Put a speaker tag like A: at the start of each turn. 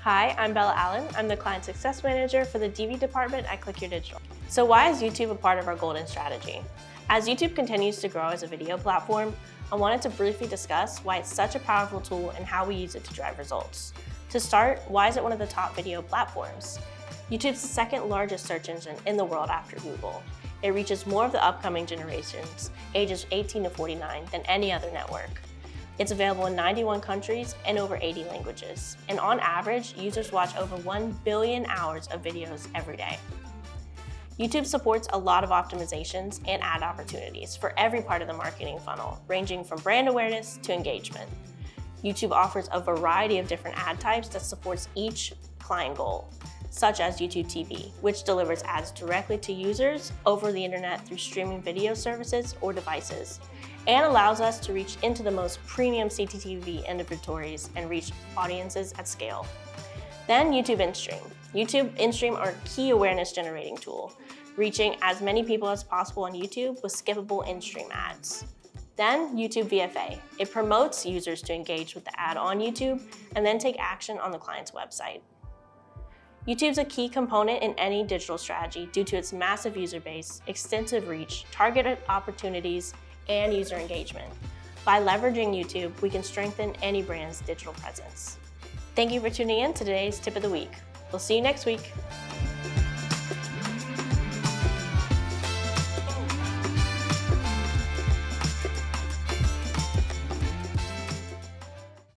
A: Hi, I'm Bella Allen. I'm the Client Success Manager for the DV department at Click Your Digital. So why is YouTube a part of our golden strategy? As YouTube continues to grow as a video platform, I wanted to briefly discuss why it's such a powerful tool and how we use it to drive results. To start, why is it one of the top video platforms? YouTube's the second largest search engine in the world after Google. It reaches more of the upcoming generations, ages 18 to 49, than any other network. It's available in 91 countries and over 80 languages. And on average, users watch over 1 billion hours of videos every day. YouTube supports a lot of optimizations and ad opportunities for every part of the marketing funnel, ranging from brand awareness to engagement. YouTube offers a variety of different ad types that supports each client goal, such as YouTube TV, which delivers ads directly to users over the internet through streaming video services or devices, and allows us to reach into the most premium CTV inventories and reach audiences at scale. Then YouTube InStream. YouTube InStream are a key awareness generating tool, reaching as many people as possible on YouTube with skippable InStream ads. Then YouTube VFA. It promotes users to engage with the ad on YouTube and then take action on the client's website. YouTube's a key component in any digital strategy due to its massive user base, extensive reach, targeted opportunities, and user engagement. By leveraging YouTube, we can strengthen any brand's digital presence. Thank you for tuning in to today's Tip of the Week. We'll see you next week.